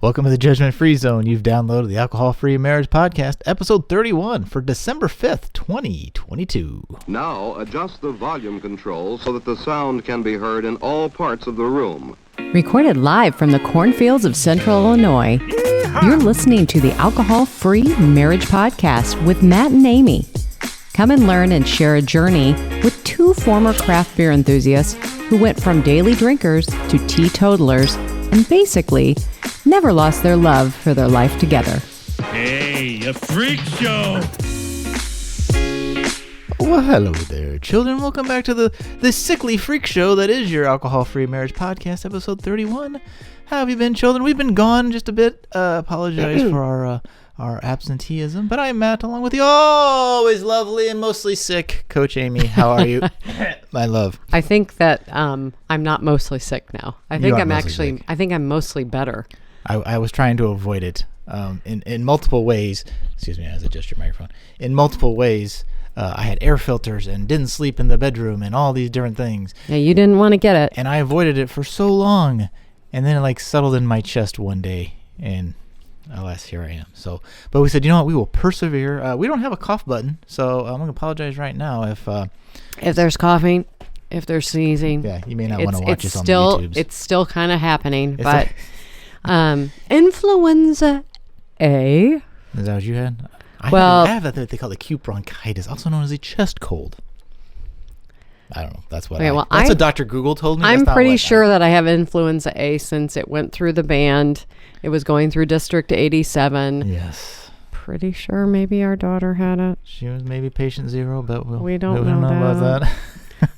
Welcome to the Judgment Free Zone. You've downloaded the Alcohol Free Marriage Podcast, episode 31 for December 5th, 2022. Now adjust the volume control so that the sound can be heard in all parts of the room. Recorded live from the cornfields of Central Illinois, you're listening to the Alcohol Free Marriage Podcast with Matt and Amy. Come and learn and share a journey with two former craft beer enthusiasts who went from daily drinkers to teetotalers and basically never lost their love for their life together. Hey, a freak show! Well, hello there, children. Welcome back to the sickly freak show that is your Alcohol Free Marriage Podcast, episode 31. How have you been, children? We've been gone just a bit. Apologize for our absenteeism, but I'm Matt, along with the always lovely and mostly sick Coach Amy. How are you, my love? I think that I'm not mostly sick now. I think I'm mostly better. I was trying to avoid it in multiple ways. Excuse me, as I adjust your microphone. In multiple ways, I had air filters and didn't sleep in the bedroom and all these different things. Yeah, you didn't want to get it. And I avoided it for so long. And then it settled in my chest one day. And alas, here I am. But we said, you know what? We will persevere. We don't have a cough button. So I'm going to apologize right now if there's coughing, if there's sneezing. Yeah, you may not want to watch us on the YouTubes. It's still kind of happening. But influenza A. Is that what you had? I have that they call acute bronchitis, also known as a chest cold. I don't know. That's what that's what Dr. Google told me. I'm pretty sure that I have influenza A since it went through the band. It was going through District 87. Yes. Pretty sure maybe our daughter had it. She was maybe patient zero, but we don't know about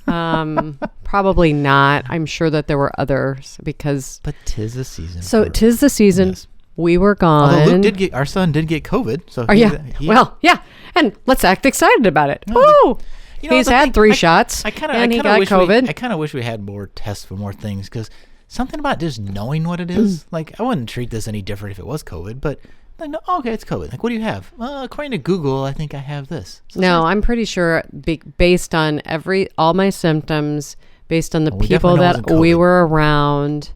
that. Probably not. I'm sure that there were others because. But 'tis the season. So 'tis the season. Yes. We were gone. Although Luke our son did get COVID. So yeah. And let's act excited about it. Woo! He's had 3 shots and he got COVID. I kind of wish we had more tests for more things because something about just knowing what it is. I wouldn't treat this any different if it was COVID, but no, okay, it's COVID. What do you have? According to Google, I think I have this. So no, I'm pretty sure based on all my symptoms, based on the people that we were around.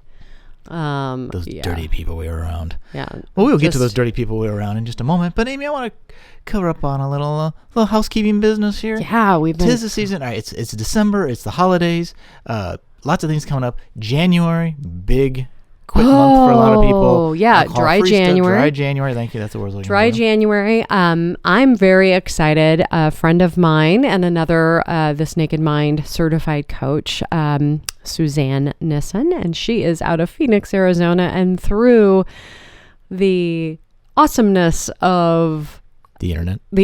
Those dirty people we were around. Yeah. Well, we'll get to those dirty people we were around in just a moment. But Amy, I want to cover up on a little housekeeping business here. Yeah, Tis the season. All right, it's December. It's the holidays. Lots of things coming up. January, big quit month for a lot of people. Oh, yeah, dry January. Dry January. Thank you. That's the word I was looking for. Dry January. I'm very excited. A friend of mine and another This Naked Mind certified coach, Suzanne Nissen, and she is out of Phoenix, Arizona, and through the awesomeness of the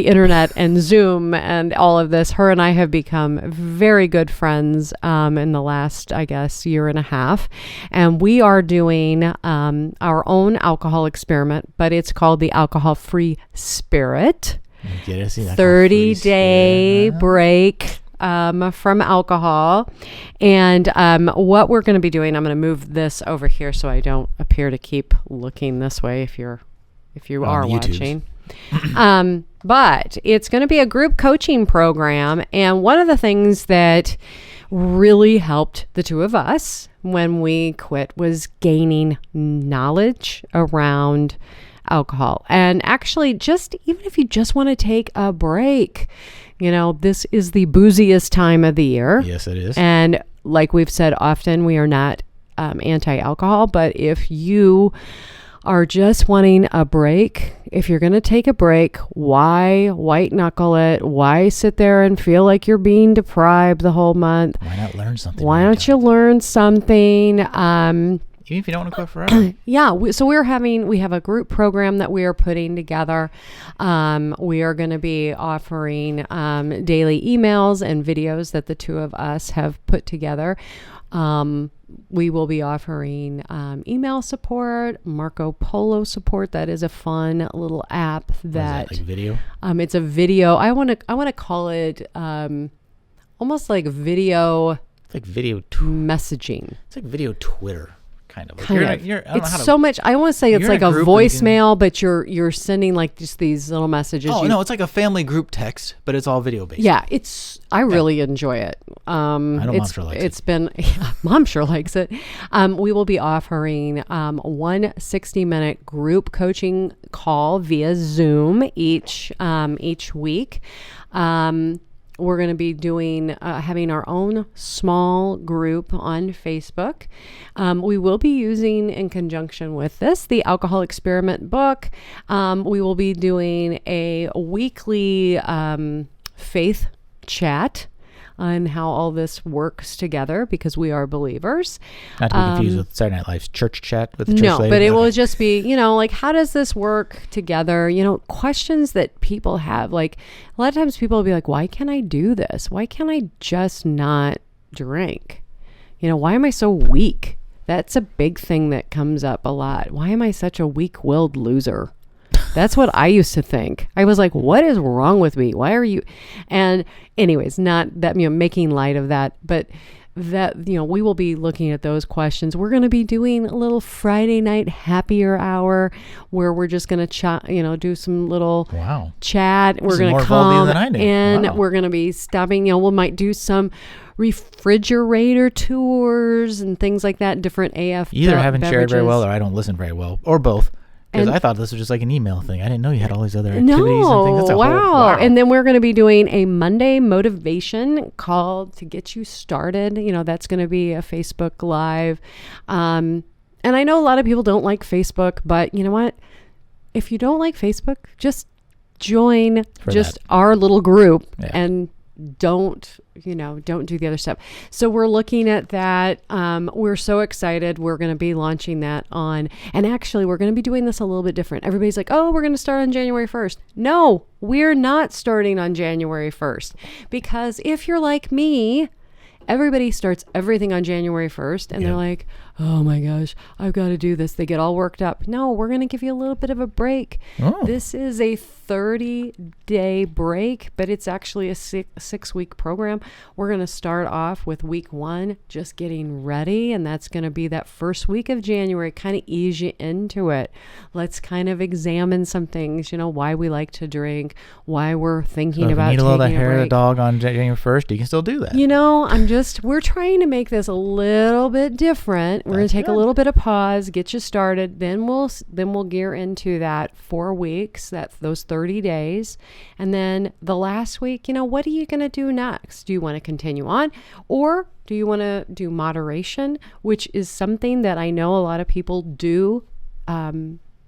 internet and Zoom and all of this, her and I have become very good friends in the last, I guess, year and a half. And we are doing our own alcohol experiment, but it's called the Alcohol Free Spirit. 30-day break from alcohol. And what we're going to be doing, I'm going to move this over here so I don't appear to keep looking this way if you are watching. But it's going to be a group coaching program. And one of the things that really helped the two of us when we quit was gaining knowledge around alcohol. And actually, even if you just want to take a break, this is the booziest time of the year. Yes, it is. And like we've said often, we are not anti-alcohol, but if you are just wanting a break, if you're going to take a break, why white knuckle it? Why sit there and feel like you're being deprived the whole month? Why not learn something? Why don't you learn something? Even if you don't want to quit forever. Yeah. We have a group program that we are putting together. We are going to be offering daily emails and videos that the two of us have put together. We will be offering email support, Marco Polo support. That is a fun little app that like video. It's a video. I want to call it almost like video. It's like video messaging. It's like video Twitter kind of. Like Kind you're, of. You're, I don't know It's how to, so much. I want to say it's you're in like a a group and you can- voicemail, but you're sending like just these little messages. Oh You- no, it's like a family group text, but it's all video based. Yeah, I really enjoy it. I know Mom it's, sure likes it's been, yeah, Mom sure likes it. We will be offering one 60-minute group coaching call via Zoom each week. We're going to be doing having our own small group on Facebook. We will be using, in conjunction with this, the Alcohol Experiment book. We will be doing a weekly faith chat on how all this works together, because we are believers. Not to be confused with Saturday Night Live's church chat with the church No, lady. but it Okay. will just be, like, how does this work together? Questions that people have. Like, a lot of times people will be like, why can't I do this? Why can't I just not drink? Why am I so weak? That's a big thing that comes up a lot. Why am I such a weak-willed loser? That's what I used to think. I was like, what is wrong with me? Why are you? And anyways, not that, making light of that, but that, we will be looking at those questions. We're going to be doing a little Friday night happier hour where we're just going to do some little Wow. chat. We're is going more to involved come than I knew. and Wow. we're going to be stopping, we might do some refrigerator tours and things like that, different AF You either haven't shared very beverages. well or I don't listen very well, or both. Because And- I thought this was just like an email thing. I didn't know you had all these other activities and things. That's a wow. whole, wow. And then we're going to be doing a Monday motivation call to get you started. That's going to be a Facebook Live. And I know a lot of people don't like Facebook, but you know what? If you don't like Facebook, just join For just that. our little group Yeah. and don't do the other stuff. So we're looking at that. We're so excited. We're going to be launching that and actually we're going to be doing this a little bit different. Everybody's like, oh, we're going to start on January 1st. No, we're not starting on January 1st, because if you're like me, everybody starts everything on January 1st and they're like, oh my gosh, I've got to do this. They get all worked up. No, we're going to give you a little bit of a break. Oh. This is a 30-day break, but it's actually a six-week program. We're going to start off with week 1, just getting ready. And that's going to be that first week of January, kind of ease you into it. Let's kind of examine some things, why we like to drink, why we're thinking So if about you need a little taking a hair of the break. dog on January 1st, you can still do that. We're trying to make this a little bit different. We're going That's to take a good. little bit of pause, get you started. Then we'll gear into that 4 weeks, those 30 days. And then the last week, what are you going to do next? Do you want to continue on, or do you want to do moderation, which is something that I know a lot of people do.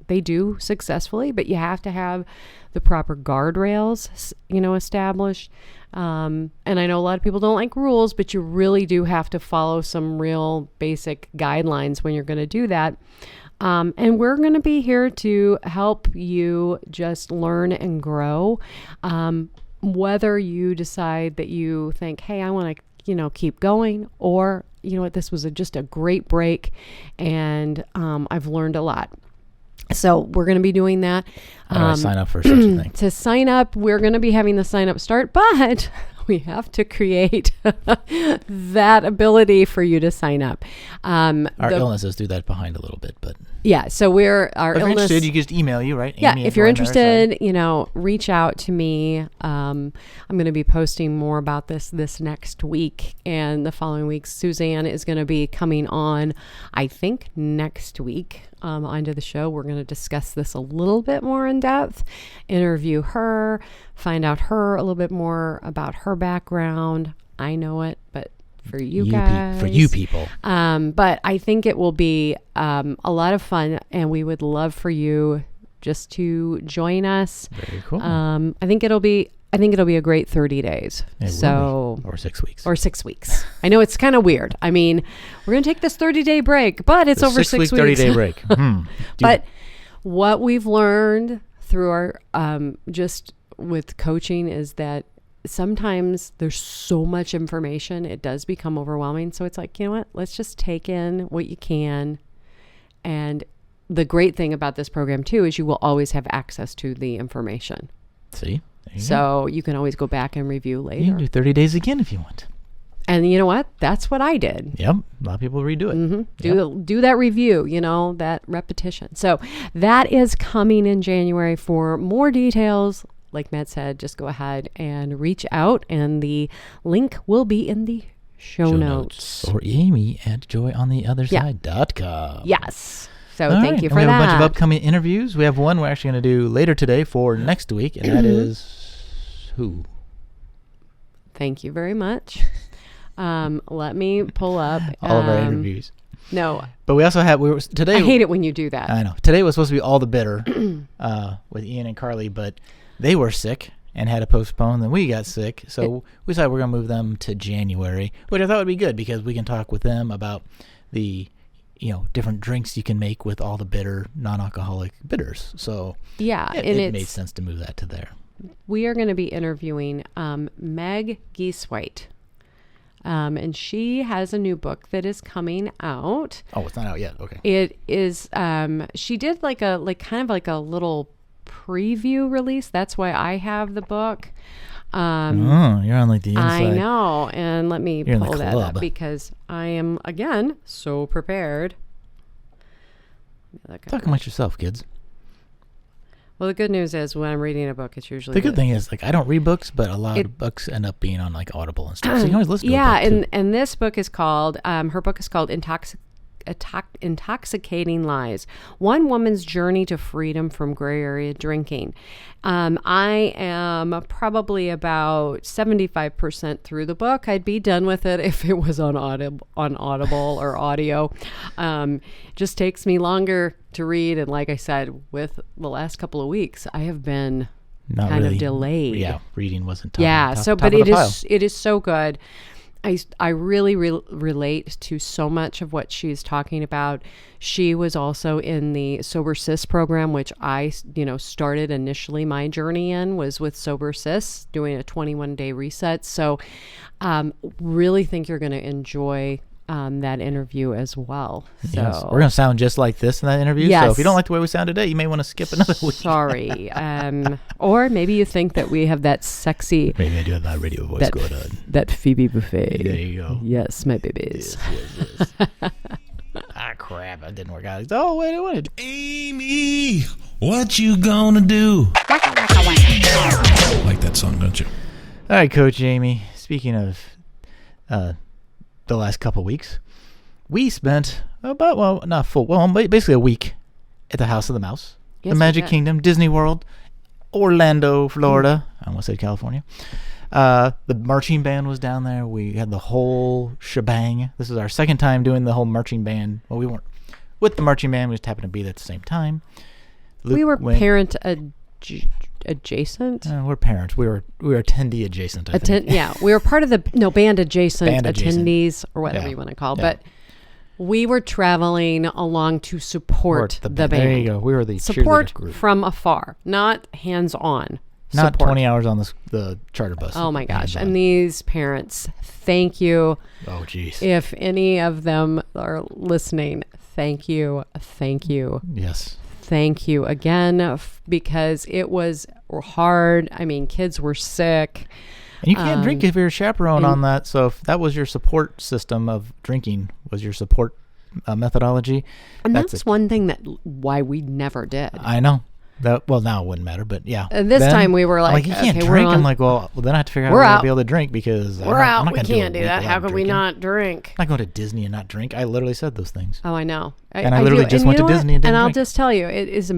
They do successfully, but you have to have the proper guardrails, established. And I know a lot of people don't like rules, but you really do have to follow some real basic guidelines when you're going to do that. And we're going to be here to help you just learn and grow. Whether you decide that you think, hey, I want to, keep going, or, this was just a great break and I've learned a lot. So we're going to be doing that. How do I sign up for such a thing? To sign up, we're going to be having the sign up start, but we have to create that ability for you to sign up. Our illnesses threw that behind a little bit, but Yeah, so our if you're illness. interested, you can just email you, right? Yeah, Amy if at you're Roy Maris, right? interested, reach out to me. I'm going to be posting more about this next week, and the following week, Suzanne is going to be coming on, I think, next week onto the show. We're going to discuss this a little bit more in depth, interview her, find out her a little bit more about her background. I know it, but for you guys. For you people. But I think it will be a lot of fun, and we would love for you just to join us. Very cool. I think it'll be a great 30 days. It will So be. Or 6 weeks. or 6 weeks. I know it's kind of weird. I mean, we're going to take this 30-day break, but it's The over 6 weeks. 30-day break. But what we've learned through our just with coaching is that sometimes there's so much information, it does become overwhelming. So it's like, you know what? Let's just take in what you can. And the great thing about this program too is you will always have access to the information. See? There you go. So you can always go back and review You later. can do 30 days again if you want. And you know what? That's what I did. Yep. A lot of people redo it. Do that review, that repetition. So that is coming in January. For more details, like Matt said, just go ahead and reach out, and the link will be in the show notes. Or Amy at joyontheotherside.com. Yes. So All thank right. you And for we have that. a bunch of upcoming interviews. We have one we're actually going to do later today for next week, and that is who? Thank you very much. Let me pull up All of our interviews. No, But we also have today. I hate it when you do that. I know. Today was supposed to be All the Bitter with Ian and Carly, but they were sick and had to postpone. Then we got sick, so we decided we're going to move them to January, which I thought would be good because we can talk with them about the different drinks you can make with all the bitter, non-alcoholic bitters. So Yeah, and it made sense to move that to there. We are going to be interviewing Meg Giesweit. And she has a new book that is coming out. Oh, it's not out yet. Okay. It is. She did kind of like a little preview release. That's why I have the book. You're on like the inside. I know. And let me You're in the pull that up club. because I am again so prepared. Talk amongst yourself, kids. Well, the good news is when I'm reading a book, it's usually The good thing is, I don't read books, but a lot of books end up being on like Audible and stuff. So you can always listen to a book too. and this book is called, her book is called Intoxicating Lies: One Woman's Journey to Freedom from Gray Area Drinking. I am probably about 75% through the book. I'd be done with it if it was on Audible or audio. Just takes me longer to read, and like I said, with the last couple of weeks, I have been Not kind really, of delayed. Yeah, reading wasn't top. Yeah, top, so top but of it the pile. is so good. I really relate to so much of what she's talking about. She was also in the Sober Sis program, which I started initially. My journey in was with Sober Sis, doing a 21-day reset. So really think you're going to enjoy that interview as well. So Yes. We're going to sound just like this in that interview. Yes. So if you don't like the way we sound today, you may want to skip another week. Sorry. Or maybe you think that we have that sexy, Maybe I do have that radio voice going on. that Phoebe Buffet. There you go. Yes, my babies. Yes. Crap. That didn't work out. Oh, wait, I wanted. Amy, what you gonna do? Like that song, don't you? All right, Coach Amy. Speaking of the last couple weeks, we spent basically a week at the House of the Mouse, Yes, the we Magic did. Kingdom, Disney World, Orlando, Florida. I almost said California. The marching band was down there. We had the whole shebang. This is our second time doing the whole marching band. Well, we weren't with the marching band. We just happened to be there at the same time. Luke We were went- parent adjacent. We're parents. We were attendee adjacent. I think. Yeah, we were part of the band adjacent Band adjacent. attendees or whatever Yeah. you want to call. Yeah. But we were traveling along to support the band. There you go. We were the Support cheerleader group. from afar, not hands-on. Not support. 20 hours on the charter bus. Oh my gosh! Hands-on. And these parents, thank you. Oh, jeez. If any of them are listening, thank you, thank you. Yes. Thank you again, because it was hard. I mean, kids were sick. And you can't drink if you're a chaperone and- on that. So if that was your support system of drinking, was your support methodology. And That's that's a- one thing why we never did. I know. Well, now it wouldn't matter, but yeah. This Then, time we were I'm like, you can't okay, we're drink. I'm on- like, well, then I have to figure out We're how out. to be able to drink because We're I'm out. not We gonna can't do do a that. week How without could we drinking. not drink? I'm not going to Disney and not drink. I literally said those things. Oh, I know. And I literally do. just And went you to know what? Disney and didn't I'll drink. just tell you, it is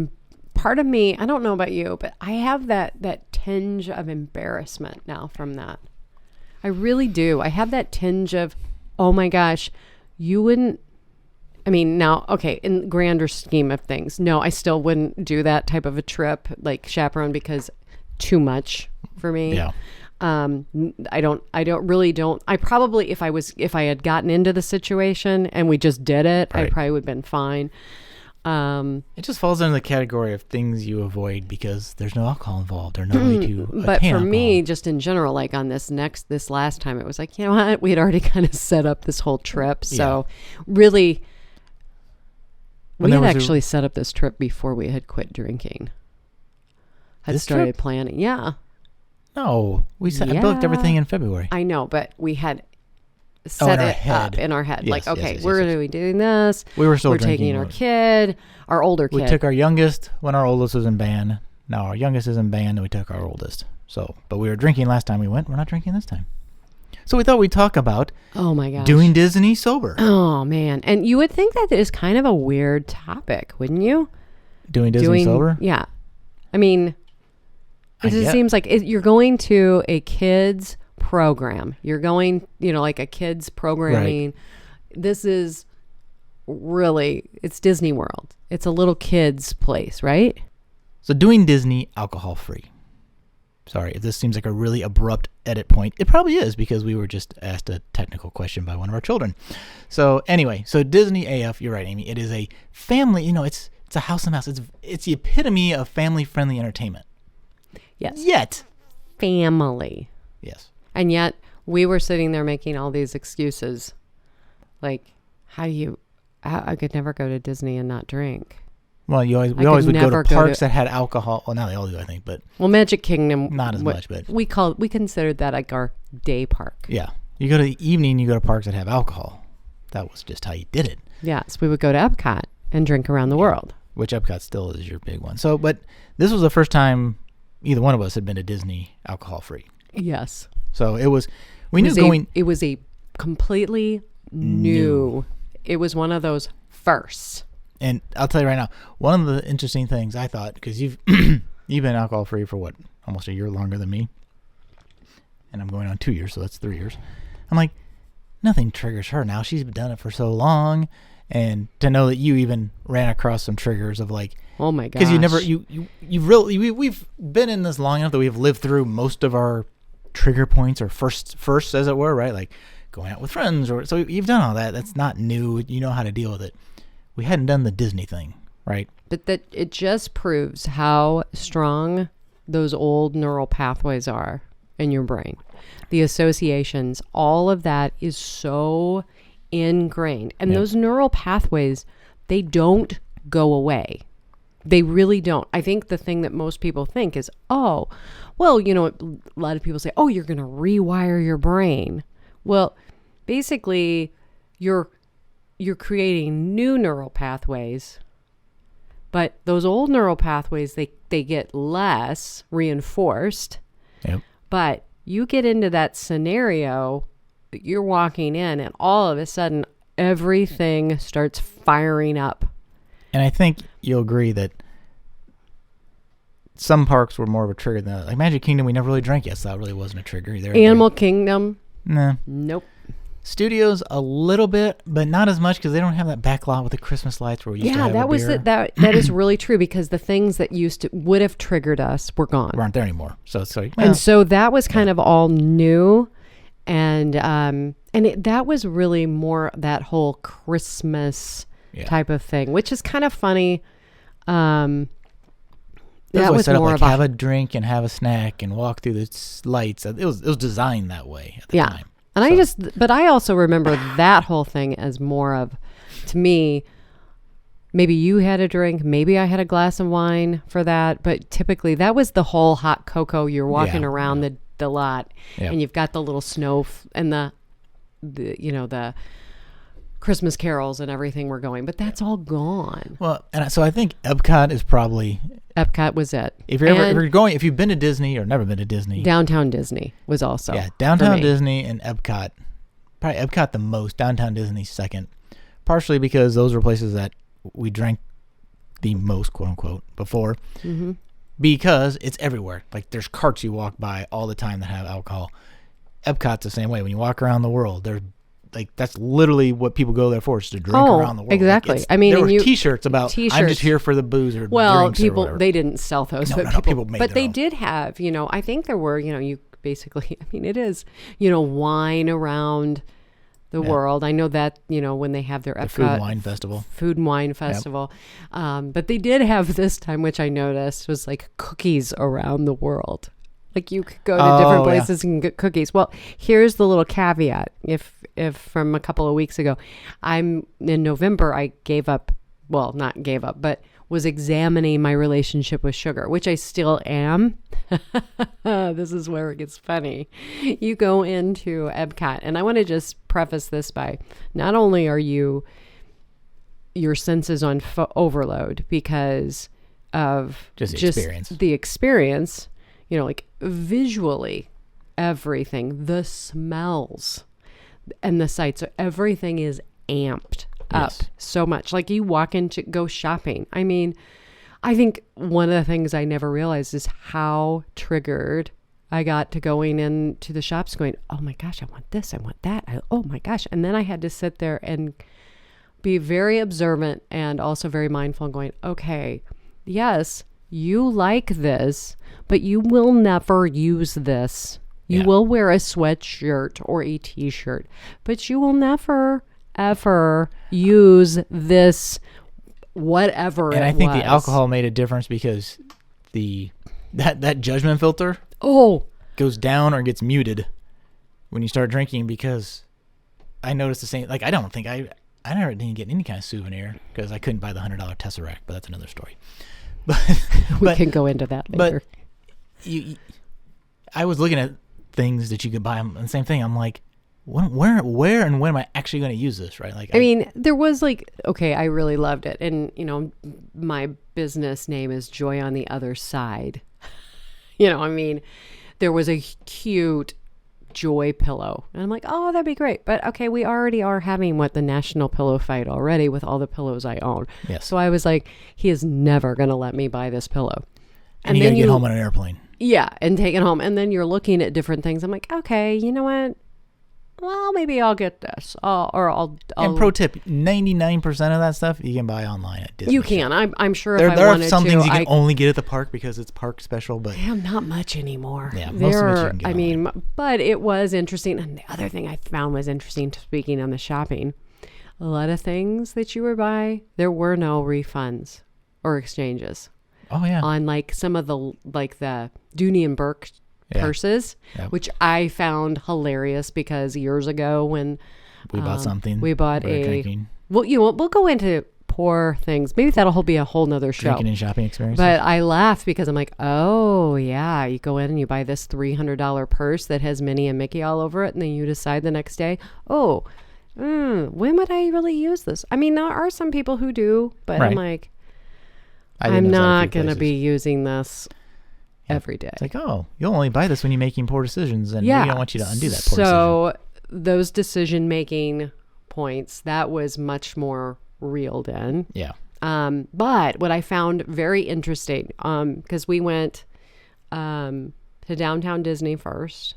part of me. I don't know about you, but I have that tinge of embarrassment now from that. I really do. I have that tinge of, oh my gosh, you wouldn't. I mean, now, okay, in the grander scheme of things, no, I still wouldn't do that type of a trip, like chaperone, because too much for me. Yeah. I probably, if I had gotten into the situation and we just did it, I Right. probably would have been fine. It just falls under the category of things you avoid because there's no alcohol involved or no way to But attain for me, alcohol. just in general, like on this last time, it was like, you know what? We had already kind of set up this whole trip. So really, When we there had was a- actually set up this trip before we had quit drinking. Had This started trip? planning. Yeah, No, I booked Yeah. everything in February. I know, but we had set our it head. up in our head. Yes, Like, yes, okay, yes, we're yes, going to be doing this. We were still We're drinking. taking our kid, our older We kid. took our youngest when our oldest was in band. Now our youngest is in band, and we took our oldest. So, but we were drinking last time we went. We're not drinking this time. So we thought we'd talk about Oh my gosh. doing Disney sober. Oh man. And you would think that is kind of a weird topic, wouldn't you? Doing Disney sober? Yeah. I mean, it just seems like you're going to a kids program. You're going, like a kids programming. This is really, it's Disney World. It's a little kids place, right? So doing Disney alcohol free. Sorry if this seems like a really abrupt edit point. It probably is because we were just asked a technical question by one of our children. So anyway, so Disney AF, you're right, Amy. It is a family, it's a house and mouse. It's the epitome of family-friendly entertainment. Yes. Yet. Family. Yes. And yet we were sitting there making all these excuses. Like, I could never go to Disney and not drink. Well, we always would go to parks that had alcohol. Well, now they all do, I think, but well, Magic Kingdom not as much. But we considered that like our day park. Yeah, you go to the evening, you go to parks that have alcohol. That was just how you did it. Yes, we would go to Epcot and drink around the world. Which Epcot still is your big one. So, but this was the first time either one of us had been to Disney alcohol free. Yes. So it was. It was a completely new. It was one of those firsts. And I'll tell you right now, one of the interesting things I thought, because you've been alcohol free for what, almost a year longer than me, and I'm going on 2 years, so that's 3 years. I'm like, nothing triggers her now. She's done it for so long, and to know that you even ran across some triggers of like, oh my gosh, because we've been in this long enough that we've lived through most of our trigger points or firsts as it were, right? Like going out with friends, or so you've done all that. That's not new. You know how to deal with it. We hadn't done the Disney thing, right? But that it just proves how strong those old neural pathways are in your brain. The associations, all of that is so ingrained. And those neural pathways, they don't go away. They really don't. I think the thing that most people think is, oh, well, a lot of people say, oh, you're going to rewire your brain. Well, basically, you're creating new neural pathways, but those old neural pathways, they get less reinforced. Yep. But you get into that scenario, you're walking in and all of a sudden everything starts firing up. And I think you'll agree that some parks were more of a trigger than others. Like Magic Kingdom, we never really drank yet, so that really wasn't a trigger either. Animal Kingdom? Nah. Nope. Studios a little bit, but not as much because they don't have that back lot with the Christmas lights where we used to have that a was beer. that is really true, because the things that would have triggered us were gone. Aren't there anymore. So it's like, And so that was kind of all new, and that was really more that whole Christmas type of thing, which is kind of funny. That was set up more like of have a drink and have a snack and walk through the lights. It was designed that way at the time. And but I also remember that whole thing as more of, to me, maybe you had a drink, maybe I had a glass of wine for that, but typically that was the whole hot cocoa. You're walking around the lot, and you've got the little snow and the Christmas carols and everything were going, but that's all gone. Well, and so I think Epcot is probably... Epcot was it. If you've been to Disney or never been to Disney... Downtown Disney was also. Yeah, Downtown Disney and Epcot. Probably Epcot the most, Downtown Disney second. Partially because those were places that we drank the most, quote unquote, before. Mm-hmm. Because it's everywhere. Like there's carts you walk by all the time that have alcohol. Epcot's the same way. When you walk around the world, there's that's literally what people go there for, is to drink around the world. Exactly. Like there were T-shirts about T-shirts. I'm just here for the booze or drinks people or whatever. They didn't sell those, people made but their they own. did have. I think there were. You basically. I mean, it is. Wine around the world. I know that. When they have their Epcot Food and Wine Festival. But they did have this time, which I noticed was like cookies around the world. Like you could go to different places and get cookies. Well, here's the little caveat. If from a couple of weeks ago, in November, I gave up, well, not gave up, but was examining my relationship with sugar, which I still am. This is where it gets funny. You go into Epcot, and I want to just preface this by, not only are your senses on overload because of Just the experience. You know, like visually, everything, the smells and the sights, so everything is amped up so much. Like you walk in to go shopping. I mean, I think one of the things I never realized is how triggered I got to going into the shops going, oh my gosh, I want this, I want that. Oh my gosh. And then I had to sit there and be very observant and also very mindful and going, okay, yes, you like this, but you will never use this. You will wear a sweatshirt or a t-shirt, but you will never, ever use this whatever And it I think was. the alcohol made a difference because that judgment filter goes down or gets muted when you start drinking, because I noticed the same. Like, I don't think I never didn't get any kind of souvenir because I couldn't buy the $100 Tesseract, but that's another story. We can go into that later. But I was looking at things that you could buy, and the same thing. I'm like, where and when am I actually going to use this? Right? Like, I mean, there was like, okay, I really loved it. And, you know, my business name is Joy on the Other Side. You know, I mean, there was a cute Joy pillow. And I'm like, oh, that'd be great. But okay, we already are having the national pillow fight already with all the pillows I own. Yes. So I was like, he is never going to let me buy this pillow. and you got to get home on an airplane. Yeah, and take it home. And then you're looking at different things. I'm like, okay, you know what? Well, maybe I'll get this. I'll And pro tip, 99% of that stuff you can buy online at Disney. You can. I'm sure There if I are wanted some to, things you can only get at the park because it's park special, but Damn, not much anymore. Yeah, most of it you can get I mean, but it was interesting. And the other thing I found was interesting, speaking on the shopping, a lot of things that you were buy, there were no refunds or exchanges oh yeah, on like some of the Dooney and Burke purses, which I found hilarious because years ago when we bought something, we bought drinking. Well, we'll go into poor things. Maybe that'll be a whole nother show. Drinking and shopping experience. But I laughed because I'm like, oh yeah, you go in and you buy this $300 purse that has Minnie and Mickey all over it, and then you decide the next day, when would I really use this? I mean, there are some people who do, but Right. I'm like, I did I'm those at a not few going to places. be using this every day. It's like, oh, you'll only buy this when you're making poor decisions, and we don't want you to undo that poor decision. So those decision-making points, that was much more reeled in. Yeah. But what I found very interesting, because we went to Downtown Disney first,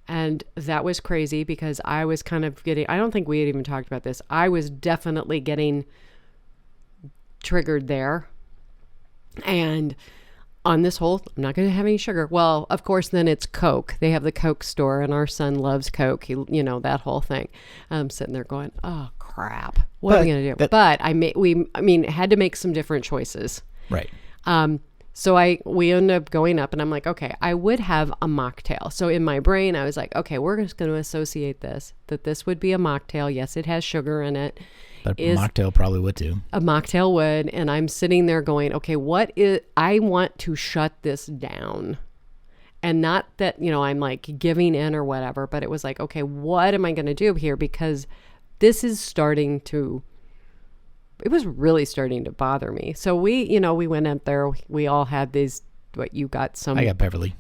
and that was crazy because I was kind of getting, I don't think we had even talked about this, I was definitely getting triggered there. And on this whole, I'm not going to have any sugar. Well, of course, then it's Coke. They have the Coke store, and our son loves Coke. That whole thing. I'm sitting there going, oh, crap. What are we going to do? But I had to make some different choices. Right. So we ended up going up, and I'm like, okay, I would have a mocktail. So in my brain, I was like, okay, we're just going to associate that this would be a mocktail. Yes, it has sugar in it. But mocktail probably would too. A mocktail would. And I'm sitting there going, okay, I want to shut this down. And not that, I'm like giving in or whatever, but it was like, okay, what am I going to do here? Because this is it was really starting to bother me. So we went up there, we all had these, you got some. I got Beverly.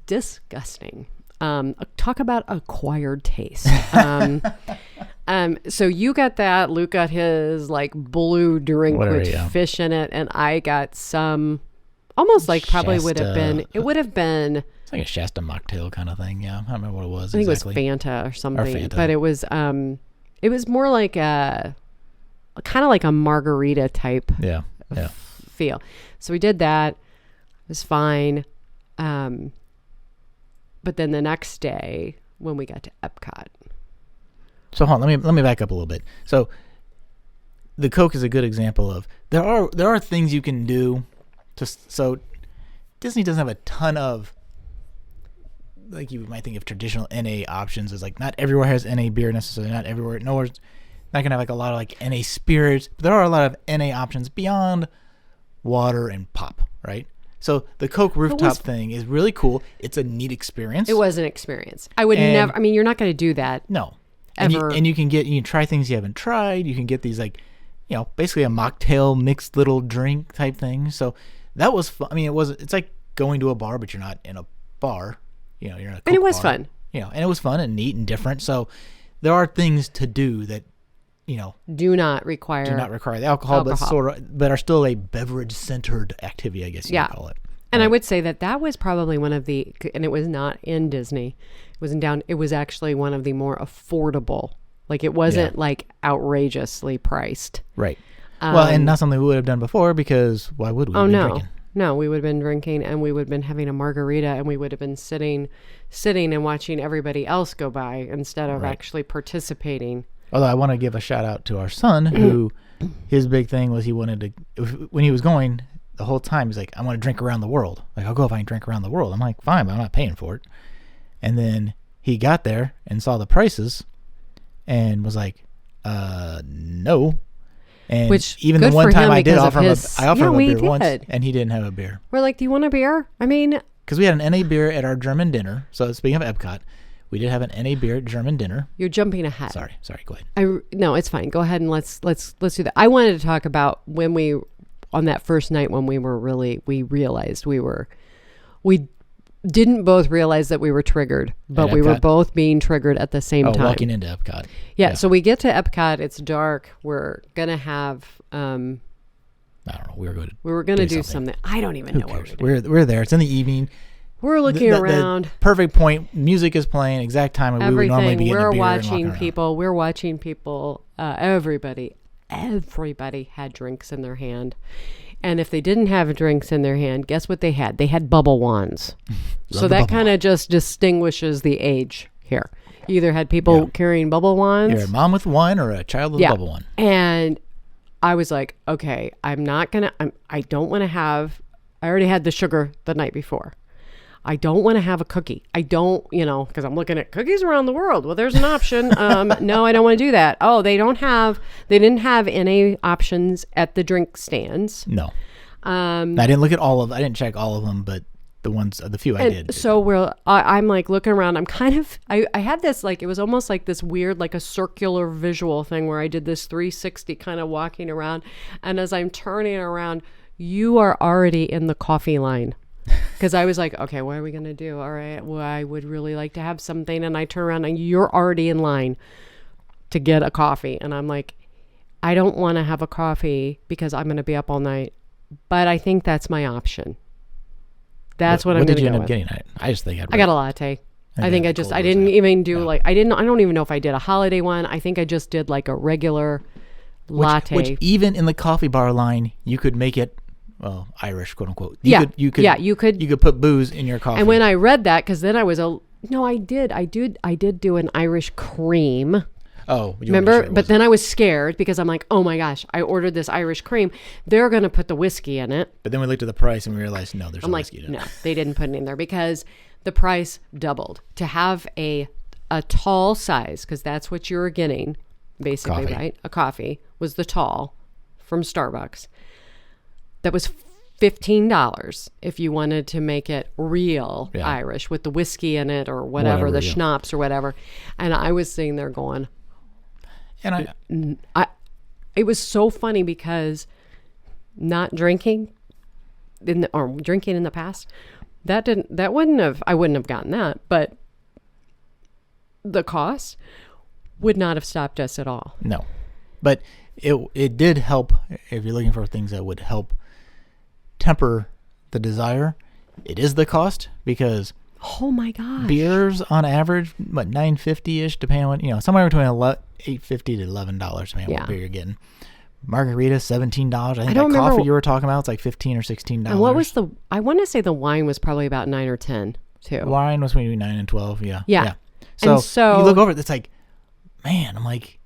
Disgusting. Talk about acquired taste. So you got that. Luke got his like blue drink with fish in it, and I got some almost like probably Shasta. It would have been. It's like a Shasta mocktail kind of thing. Yeah, I don't remember what it was. I think exactly. it was Fanta or something. Fanta. But it was more like a kind of like a margarita type. Yeah. Feel. So we did that. It was fine. But then the next day when we got to Epcot. So hold on, let me back up a little bit. So the Coke is a good example of there are things you can do so Disney doesn't have a ton of, like you might think of traditional NA options as like not everywhere has NA beer necessarily, not everywhere, not gonna have like a lot of like NA spirits, but there are a lot of NA options beyond water and pop, right? So the Coke rooftop thing is really cool. It's a neat experience. It was an experience. I would never. I mean, you're not going to do that. No. Ever. And you can try things you haven't tried. You can get these like, basically a mocktail mixed little drink type thing. So that was fun. I mean, it's like going to a bar, but you're not in a bar. You're in a Coke and it was bar. fun. And it was fun and neat and different. So there are things to do that, do not require the alcohol. but are still a beverage centered activity, I guess you could call it. And I would say that was probably one of the, and it was not in Disney. It wasn't down. It was actually one of the more affordable. Like it wasn't like outrageously priced. Right. Well, and not something we would have done before, because why would we? Drinking? No, we would have been drinking, and we would have been having a margarita, and we would have been sitting and watching everybody else go by instead of actually participating. Although I want to give a shout out to our son, who his big thing was he wanted to, when he was going the whole time, he's like, I want to drink around the world. Like, I'll go if I can drink around the world. I'm like, fine, but I'm not paying for it. And then he got there and saw the prices and was like, no. And Which, even the one time I did offer him a beer once, and he didn't have a beer. We're like, do you want a beer? I mean, because we had an NA beer at our German dinner. So speaking of Epcot, we did have an NA beer at German dinner. You're jumping ahead. Sorry, go ahead. No, it's fine. Go ahead and let's do that. I wanted to talk about when on that first night when we realized we didn't both realize that we were triggered, but we were both being triggered at the same time. Walking into Epcot. Yeah, so we get to Epcot. It's dark. We're gonna have. I don't know. We were gonna do something. I don't even know what we're there. It's in the evening. We're looking around. The perfect point. Music is playing. Exact time. We would normally be getting a beer. We're watching people. Everybody had drinks in their hand. And if they didn't have drinks in their hand, guess what they had? They had bubble wands. So that kind of just distinguishes the age here. You either had people carrying bubble wands. You're a mom with one or a child with a bubble wand. And I was like, okay, I don't want to have, I already had the sugar the night before. I don't want to have a cookie. I don't, because I'm looking at cookies around the world. Well, there's an option. No, I don't want to do that. Oh, they didn't have any options at the drink stands. No. I didn't look at I didn't check all of them, but the few I did. So I'm like looking around. I'm kind of, I had this, like, it was almost like this weird, like a circular visual thing where I did this 360 kind of walking around. And as I'm turning around, you are already in the coffee line. Because I was like, okay, what are we going to do? All right, well, I would really like to have something. And I turn around and you're already in line to get a coffee. And I'm like, I don't want to have a coffee because I'm going to be up all night. But I think that's my option. That's what I'm going to go with. What did you end up getting? I just think I got a latte. I didn't even do I don't even know if I did a holiday one. I think I just did like a regular latte. Which even in the coffee bar line, you could make it Irish, quote unquote. You could put booze in your coffee. And when I read that, because then I did do an Irish cream. Oh, remember? But then I was scared because I'm like, oh my gosh, I ordered this Irish cream. They're going to put the whiskey in it. But then we looked at the price and we realized, no, there's no whiskey in it. No, they didn't put it in there because the price doubled. To have a tall size, because that's what you were getting, basically, right? A coffee was the tall from Starbucks. That was $15 if you wanted to make it real Irish with the whiskey in it or whatever the schnapps or whatever. And I was sitting there going, it was so funny because not drinking drinking in the past, I wouldn't have gotten that, but the cost would not have stopped us at all. No, but it did help if you're looking for things that would help temper the desire. It is the cost because oh my gosh, beers on average, what, $9.50ish, depending on somewhere between $8.50 to $11, depending on what beer you're getting. Margarita $17. I think that coffee you were talking about, it's like $15 or $16. And what was I want to say the wine was probably about 9 or 10 too. Wine was between 9 and 12. Yeah. So you look over it, it's like, man, I'm like,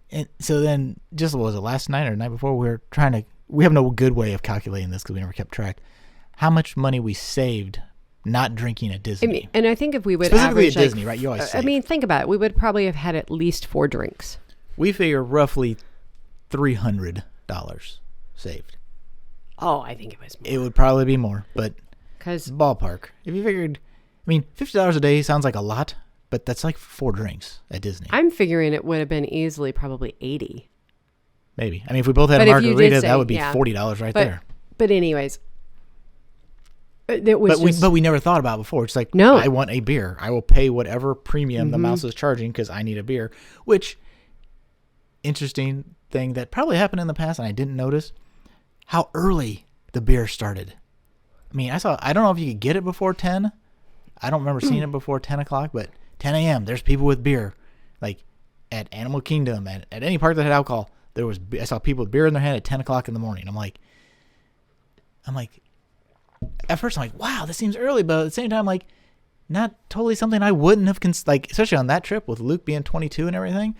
and so then just what was it, last night or the night before, we have no good way of calculating this because we never kept track how much money we saved not drinking at Disney. And I think if we would specifically average, at Disney, right? You always save. think about it. We would probably have had at least 4 drinks. We figure roughly $300 saved. Oh, I think it was more. It would probably be more, but 'Cause ballpark. If you figured, I mean, $50 a day sounds like a lot, but that's like 4 drinks at Disney. I'm figuring it would have been easily probably 80. Maybe. I mean, if we both had But a if you did margarita, say- that would be yeah. $40 right But there. but anyways, it was But we never thought about it before. It's like, No. I want a beer. I will pay whatever premium the mouse is charging because I need a beer. Which, interesting thing that probably happened in the past and I didn't notice, how early the beer started. I mean, I don't know if you could get it before 10. I don't remember seeing it before 10 o'clock, but 10 a.m., there's people with beer. Like at Animal Kingdom, at any park that had alcohol, I saw people with beer in their hand at 10 o'clock in the morning. I'm like, at first I'm like, wow, this seems early, but at the same time, like, not totally something I wouldn't have, especially on that trip with Luke being 22 and everything.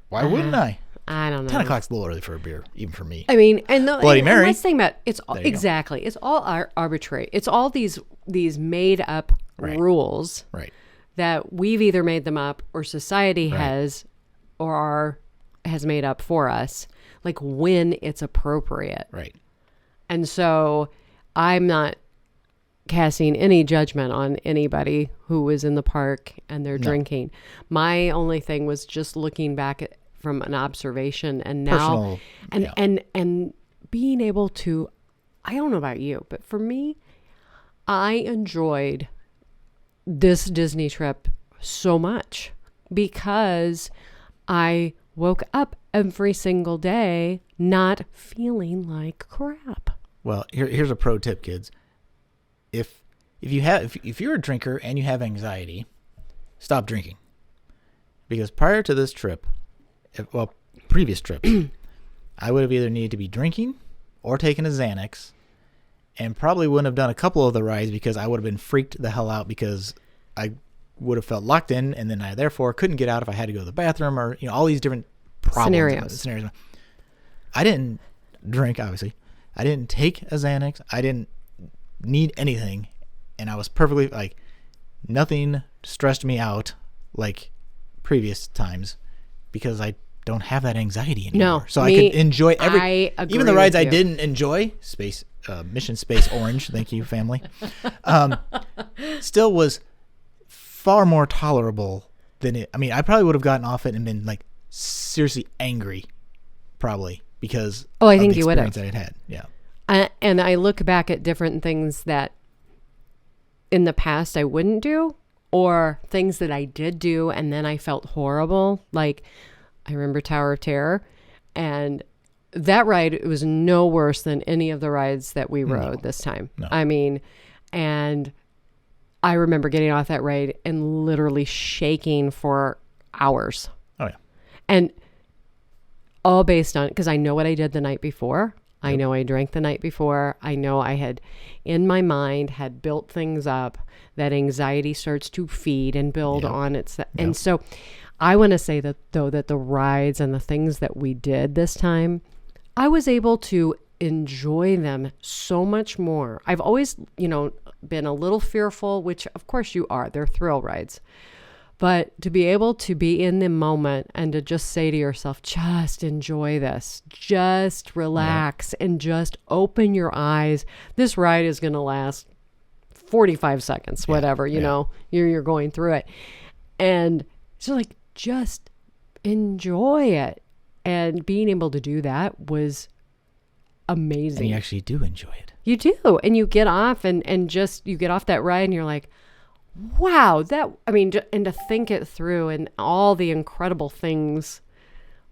Why wouldn't I? I don't know. 10 o'clock's a little early for a beer, even for me. I mean, and the Bloody and Mary. let's think about it's There you go. exactly. It's all arbitrary. It's all these made up Right. rules Right. that we've either made them up or society has made up for us, like when it's appropriate. Right. And so I'm not casting any judgment on anybody who was in the park and they're drinking. My only thing was just looking back at, from an observation and now Personal, and being able to, I don't know about you, but for me, I enjoyed this Disney trip so much because I woke up every single day not feeling like crap. Well, here's a pro tip, kids. If you're a drinker and you have anxiety, stop drinking. Because prior to this trip, previous trips, I would have either needed to be drinking or taking a Xanax, and probably wouldn't have done a couple of the rides because I would have been freaked the hell out because I would have felt locked in, and then I therefore couldn't get out if I had to go to the bathroom or all these different scenarios. I didn't drink, obviously. I didn't take a Xanax. I didn't need anything, and I was perfectly nothing stressed me out like previous times because I don't have that anxiety anymore. No, So I could enjoy I agree even the rides with I you. didn't enjoy. Mission Space Orange, thank you, family. Still was far more tolerable than it. I mean, I probably would have gotten off it and been seriously angry, probably because I of think the you would have. experience that it had. Yeah. And I look back at different things that in the past I wouldn't do, or things that I did do and then I felt horrible. Like I remember Tower of Terror, and that ride was no worse than any of the rides that we rode this time. No. I mean, and I remember getting off that ride and literally shaking for hours. Oh yeah. And all based on, because I know what I did the night before. I know I drank the night before. I know I had, in my mind, had built things up that anxiety starts to feed and build on its. And so I want to say that, though, that the rides and the things that we did this time, I was able to enjoy them so much more. I've always, been a little fearful, which of course you are. They're thrill rides. But to be able to be in the moment and to just say to yourself, just enjoy this, just relax and just open your eyes. This ride is going to last 45 seconds, whatever, you're going through it. And so just enjoy it. And being able to do that was amazing. And you actually do enjoy it. You do. And you get off and just, you get off that ride and you're like, wow, and to think it through and all the incredible things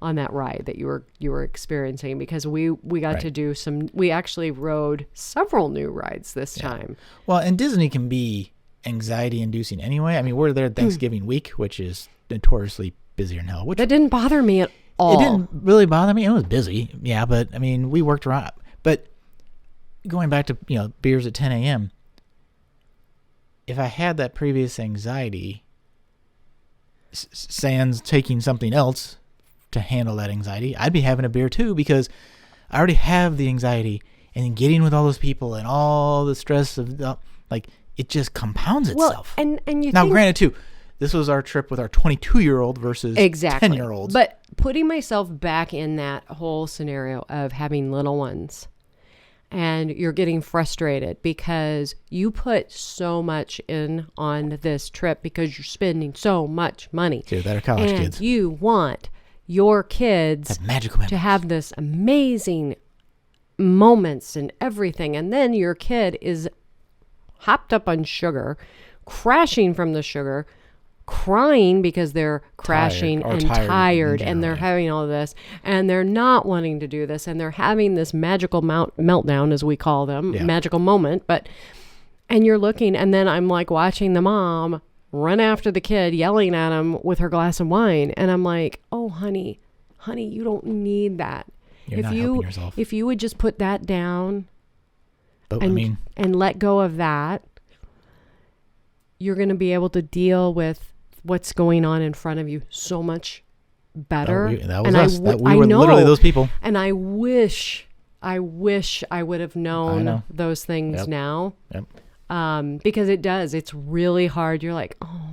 on that ride that you were experiencing, because we got to do we actually rode several new rides this time. Well, and Disney can be anxiety inducing anyway. I mean, we're there Thanksgiving week, which is notoriously busier than hell. Which That didn't bother me at all. It didn't really bother me. It was busy. Yeah, but I mean, we worked around. But going back to, beers at 10 a.m., if I had that previous anxiety, sans taking something else to handle that anxiety, I'd be having a beer too, because I already have the anxiety, and then getting with all those people and all the stress of it just compounds itself. Well, and you Now, think, granted too, this was our trip with our 22-year-old versus Exactly. 10-year-olds. But putting myself back in that whole scenario of having little ones, and you're getting frustrated because you put so much in on this trip because you're spending so much money. Dude, that are college and kids. you want your kids Have magical memories. to have this amazing moments and everything. And then your kid is hopped up on sugar, crashing from the sugar, crying because they're crashing or and tired in tired, general, and they're yeah. having all this, and they're not wanting to do this, and they're having this magical meltdown, as we call them, Yeah. magical moment. And you're looking, and then I'm like watching the mom run after the kid, yelling at him with her glass of wine, and I'm like, oh, honey, you don't need that. You're not helping yourself. If you would just put that down But and let go of that, you're going to be able to deal with what's going on in front of you so much better. that was And us. We I were know, literally those people. And I wish I would have known know. those things Yep. now. Yep. Because it's really hard. You're like, oh,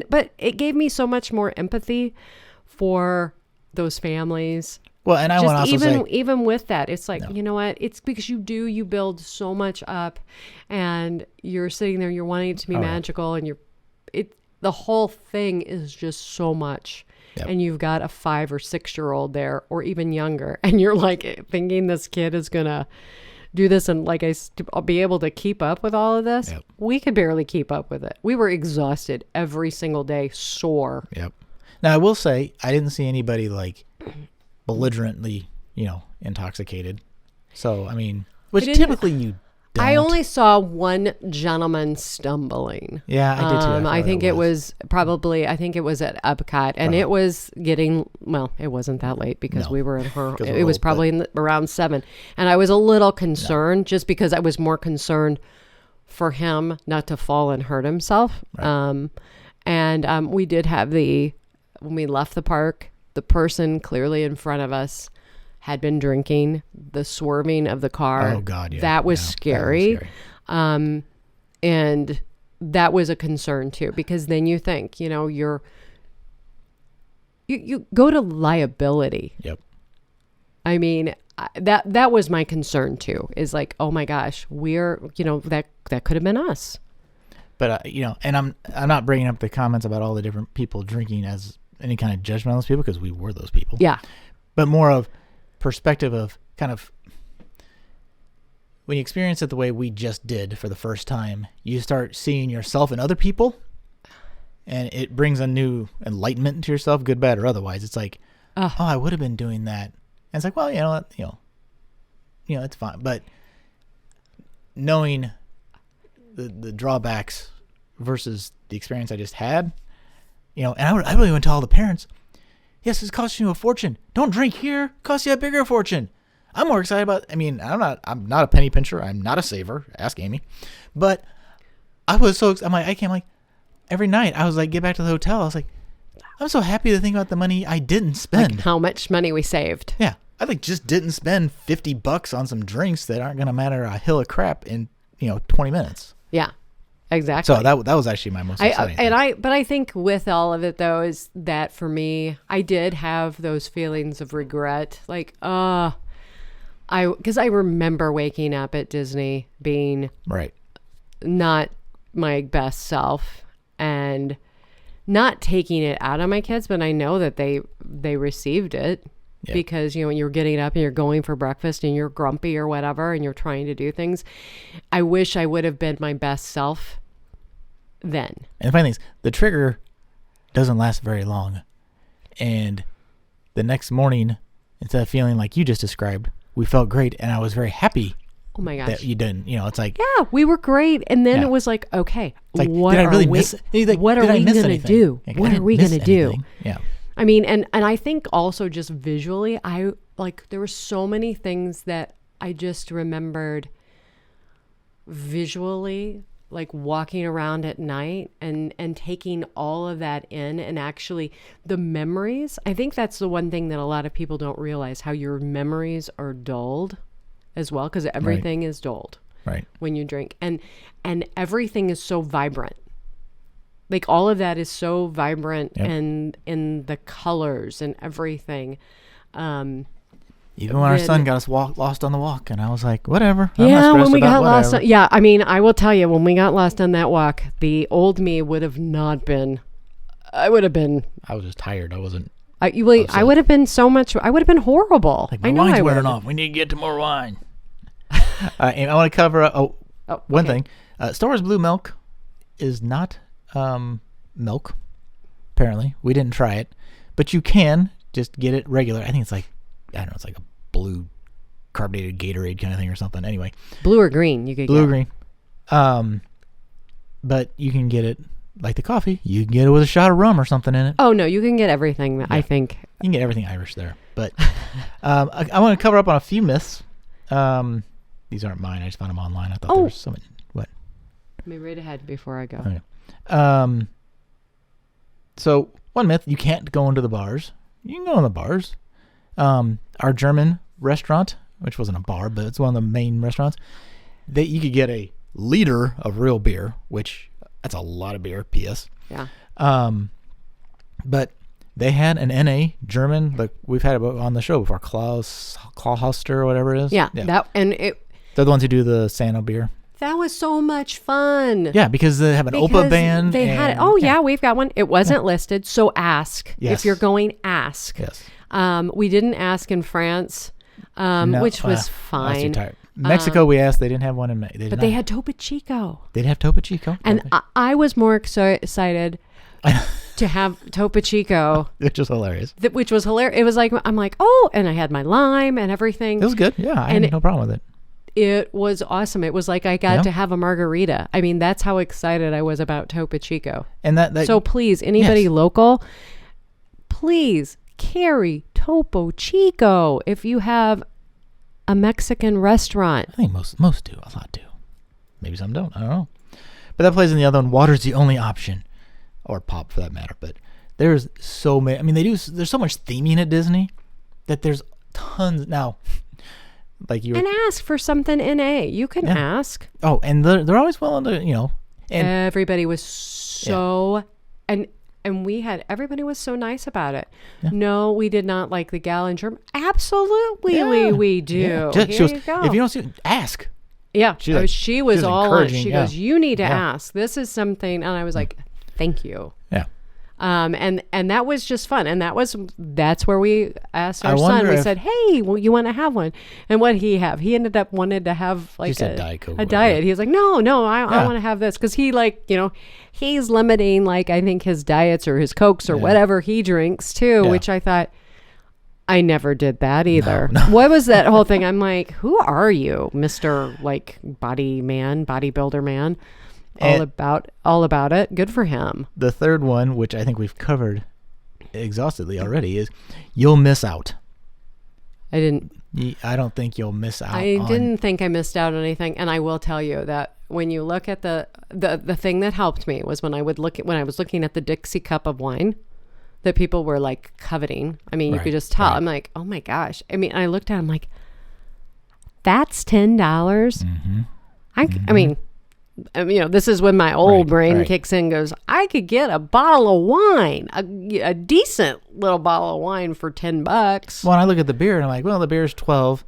but it gave me so much more empathy for those families. Well, and I want to also say, Even with that, it's like, you know what? It's because you build so much up, and you're sitting there, you're wanting it to be magical, and the whole thing is just so much. Yep. And you've got a 5 or 6 year old there, or even younger, and you're like thinking this kid is gonna do this and I'll be able to keep up with all of this. Yep. We could barely keep up with it. We were exhausted every single day, sore. Yep. Now, I will say, I didn't see anybody like belligerently, intoxicated. So, I mean, which didn't- typically you don't. I only saw one gentleman stumbling. Yeah, I did too. I think it was at Epcot, and it was getting, well, it wasn't that late because No. we were in her, Because it was we're probably around 7. And I was a little concerned just because I was more concerned for him not to fall and hurt himself. Right. We did have when we left the park, the person clearly in front of us had been drinking. The swerving of the car. Oh, God, yeah. That was Yeah, scary. that was scary. And that was a concern too, because then you think, you go to liability. Yep. I mean, that was my concern too, is like, oh my gosh, we're, that could have been us. But and I'm not bringing up the comments about all the different people drinking as any kind of judgment on those people, because we were those people. Yeah. But more of perspective of kind of when you experience it the way we just did for the first time, you start seeing yourself in other people, and it brings a new enlightenment to yourself, good, bad, or otherwise. It's like, oh, I would have been doing that. And it's like, well, you know what, it's fine. But knowing the drawbacks versus the experience I just had, and I really went to all the parents. Yes, it's costing you a fortune. Don't drink here. It costs you a bigger fortune. I'm more excited about, I'm not a penny pincher. I'm not a saver. Ask Amy. But I was so excited. I came every night. I was like, get back to the hotel. I was like, I'm so happy to think about the money I didn't spend. Like how much money we saved. Yeah. I just didn't spend $50 on some drinks that aren't going to matter a hill of crap in, 20 minutes. Yeah. Exactly. So that was actually my most exciting thing. But I think with all of it though, is that for me, I did have those feelings of regret. Like, because I remember waking up at Disney being Right. not my best self and not taking it out on my kids, but I know that they received it. Yeah. Because, you're getting up and you're going for breakfast and you're grumpy or whatever and you're trying to do things. I wish I would have been my best self then. And the funny thing is, the trigger doesn't last very long. And the next morning, instead of feeling like you just described, we felt great. And I was very happy Oh my gosh. that you didn't. It's like, Yeah, we were great. And then Yeah. it was like, okay, like, what did I are really we, miss anything? what are Did I we miss going to anything? do? Like, I What are didn't we miss going to do? anything. Yeah. I mean, and I think also just visually, there were so many things that I just remembered visually, like walking around at night and taking all of that in, and actually the memories. I think that's the one thing that a lot of people don't realize, how your memories are dulled as well, because everything is dulled Right. when you drink, and everything is so vibrant. Like all of that is so vibrant Yep. and in the colors and everything. Even when our Then- son got us lost on the walk, and I was like, whatever. I'm not Yeah, when stressed we about got lost. whatever. Yeah, I mean, I will tell you, when we got lost on that walk, the old me would have not been. I would have been. I was just tired. I wasn't. I would have been so much. I would have been horrible. Like, I my know wine's I would wearing have. off. We need to get to more wine. And I want to cover one okay. thing. Star Wars Blue Milk is not milk. Apparently, we didn't try it, but you can just get it regular. I think it's like, I don't know, it's like a blue carbonated Gatorade kind of thing or something. Anyway, Blue or green, you could blue or get. green. But you can get it like the coffee. You can get it with a shot of rum or something in it. Oh no, you can get everything. I think. You can get everything Irish there. But I want to cover up on a few myths. These aren't mine. I just found them online. I thought there was some. What? Let me read ahead before I go. Okay. So one myth: you can't go into the bars. You can go in the bars. Our German restaurant, which wasn't a bar, but it's one of the main restaurants, that you could get a liter of real beer, which that's a lot of beer. P.S. Yeah. But they had an NA German, like we've had it on the show before, Clauhauster or whatever it is. Yeah. They're the ones who do the Sano beer. That was so much fun. Yeah, because they have an Because Opa band. They had it. and- Oh yeah, we've got one. It wasn't listed, so ask. Yes. If you're going, ask. Yes. We didn't ask in France, No, which was I was too fine. tired. Mexico, we asked. They didn't have one in Mexico. But they had Topo Chico. They'd have Topo Chico. And Okay. I was more excited to have Topo Chico, Which is hilarious. which was hilarious. It was like, I'm like, oh, and I had my lime and everything. It was good. Yeah, I And had no problem with it. It was awesome. It was like I got Yeah. to have a margarita. I mean, that's how excited I was about Topo Chico. And that So please, anybody yes. local, please carry Topo Chico if you have a Mexican restaurant. I think most do. A lot do. Maybe some don't. I don't know. But that plays in the other one. Water's the only option, or pop for that matter. But there's so many. I mean, there's so much theming at Disney that there's tons now. Like you. And ask for something NA. You can Yeah. ask. Oh, and they're always willing to, and Everybody was so and we had everybody was so nice about it. Yeah. No, we did not like the gallon germ. Absolutely, Yeah. we do. Yeah. Just- Here she you was- go. If you don't see, ask. Yeah, She, like, she was she was all on it. encouraging, She yeah. goes, "You need to Yeah. ask. This is something," and I was like, "Thank you." Yeah. And that was just fun, and that's where we asked I our son. wonder We if- said, "Hey, well, you want to have one?" And what did he have? He ended up wanted to have like said Diet Coke or a whatever. diet. He was like, "No, I Yeah. want to have this," because he he's limiting like I think his diets or his Cokes or Yeah. whatever he drinks too. Yeah. Which I thought. I never did that either. No. What was that whole thing? I'm like, who are you, Mr. like bodybuilder man? And- All about it. Good for him. The third one, which I think we've covered exhaustively already, is you'll miss out. I didn't I don't think you'll miss out. I on, didn't think I missed out on anything, and I will tell you that when you look at the thing that helped me was when I was looking at the Dixie cup of wine that people were like coveting. I mean, you Right, could just tell. right. I'm like, oh my gosh. I mean, I looked at it, I'm like, that's $10. Mm-hmm. I mean, this is when my old Right, brain right. kicks in and goes, I could get a bottle of wine, a decent little bottle of wine for $10. Well, I look at the beer and I'm like, well, the beer's 12.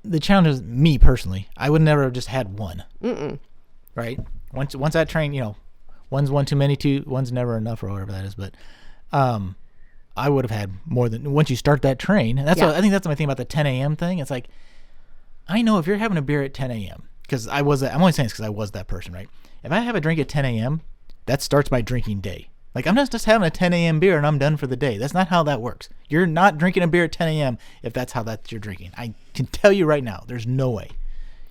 The challenge is me personally. I would never have just had one. Right? Once that train, one's one too many, one's never enough or whatever that is. But I would have had more than once you start that train. And that's Yeah. what, I think that's my thing about the 10 a.m. thing. It's like, I know if you're having a beer at 10 a.m. because I'm only saying this because I was that person, right? If I have a drink at 10 a.m., that starts my drinking day. Like, I'm not just having a 10 a.m. beer and I'm done for the day. That's not how that works. You're not drinking a beer at 10 a.m. if that's how you're drinking. I can tell you right now, there's no way.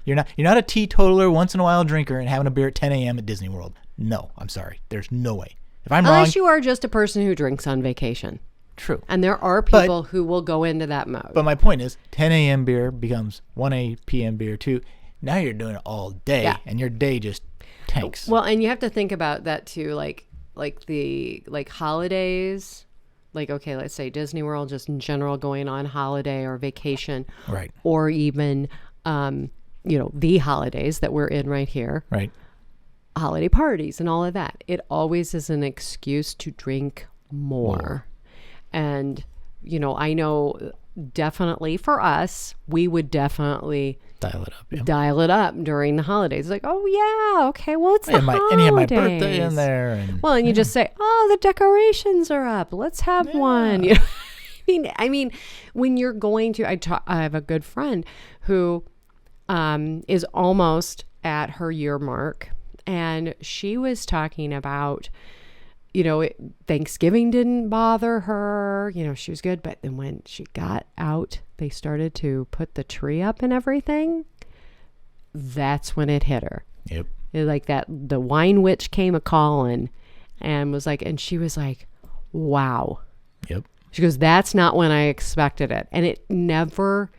You're not a teetotaler, once in a while drinker and having a beer at 10 a.m. at Disney World. No, I'm sorry. There's no way. If I'm wrong, Unless you are just a person who drinks on vacation. true. And there are people who will go into that mode. But my point is, 10 a.m. beer becomes 1 p.m. beer too. Now you're doing it all day, Yeah. and your day just tanks. Well, and you have to think about that too, like the holidays, like, okay, let's say Disney World, just in general, going on holiday or vacation, Right. or even, the holidays that we're in right here. Right. holiday parties and all of that. It always is an excuse to drink more. And, you know, I know definitely for us, we would definitely Dial it up. Yeah. dial it up during the holidays. Like, oh yeah, okay, well it's the And holidays. you have my birthday in there. And, Well, and you just say, oh, the decorations are up. Let's have one. You know, I mean, when you're going to, I have a good friend who is almost at her year mark, and she was talking about, you know, Thanksgiving didn't bother her. You know, she was good. But then when she got out, they started to put the tree up and everything. That's when it hit her. Yep. Like that, the wine witch came a calling and was like, and she was like, wow. Yep. She goes, that's not when I expected it. And it never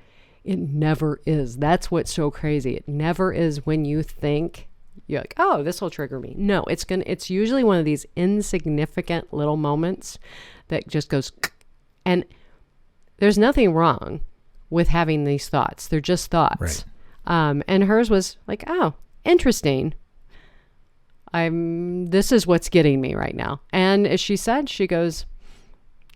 is. That's what's so crazy. It never is when you think you're like, oh, this will trigger me. No, it's usually one of these insignificant little moments that just goes, and there's nothing wrong with having these thoughts. They're just thoughts. Right. And hers was like, oh, interesting. This is what's getting me right now. And as she said, she goes,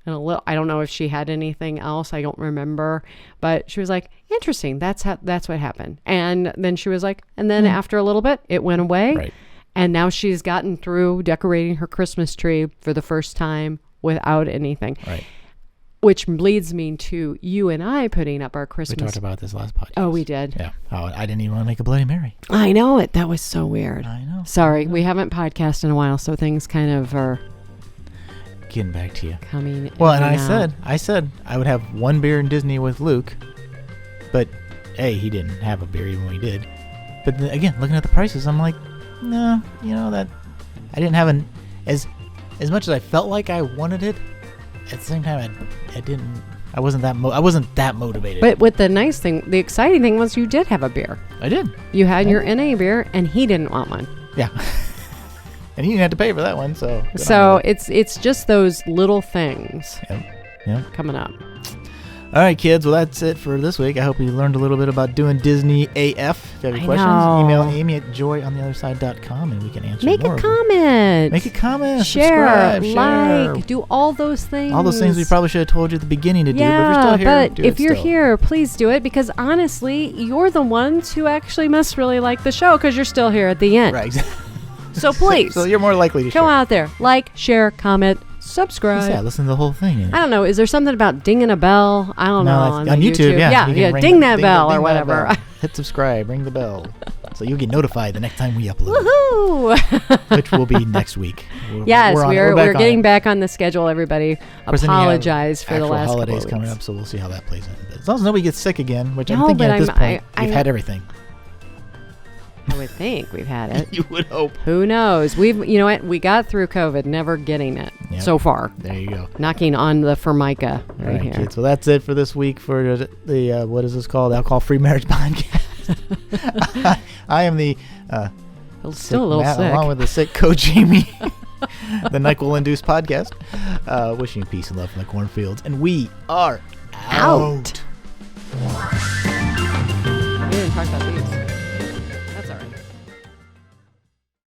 I don't know if she had anything else. I don't remember, but she was like, interesting. That's what happened. And then she was like, and then after a little bit, it went away. Right. And now she's gotten through decorating her Christmas tree for the first time without anything. Right. Which leads me to you and I putting up our We Christmas. talked about this last podcast. Oh, we did. Yeah. Oh, I didn't even want to make a Bloody Mary. I know it. That was so weird. I know. Sorry, we haven't podcasted in a while, so things kind of are Getting back to you. coming. Well, in and out. I said I would have one beer in Disney with Luke, but he didn't have a beer even when we did. But then, again, looking at the prices, I'm like, no, you know that I didn't have as much as I felt like I wanted it. At the same time, I wasn't that motivated. But with the nice thing, the exciting thing was you did have a beer. I did. You had your NA beer, and he didn't want one. Yeah. And he didn't have to pay for that one, so. good So on him. it's just those little things Yep. coming up. All right, kids. Well, that's it for this week. I hope you learned a little bit about doing Disney AF. If you have any I questions, know. email Amy at joyontheotherside.com and we can answer Make more. a comment. Make a comment. Share, Subscribe. like, Share. do all those things. All those things we probably should have told you at the beginning to do, but if you're Yeah, still here, but do if it you're still. here, please do it, because honestly, you're the ones who actually must really like the show because you're still here at the end. Right. So please, So you're more likely to go share. out there, like, share, comment, subscribe. Yeah, listen to the whole thing. I don't know. Is there something about dinging a bell? I don't know. that's On on YouTube, yeah. You can ring Ding the- that ding bell the- or ding that whatever. bell. Hit subscribe, ring the bell, so you'll get notified the next time we upload, Woohoo! which will be next week. Yes, we're we're back getting back on the schedule. Everybody, Course, then you have apologize for the actual last holidays couple of coming weeks. up, so we'll see how that plays in. But as long as nobody gets sick again, which I'm No, thinking but at this point, I we've had everything. I would think we've had it. You would hope. Who knows? You know what? We got through COVID, never getting it Yep. so far. There you go. Knocking on the Formica All right here. kids. So that's it for this week for the what is this called? Alcohol-Free Marriage Podcast. I am the Still a little Matt, sick. along with the sick coach Amy. The NyQuil-induced podcast. Wishing you peace and love from the cornfields, and we are out.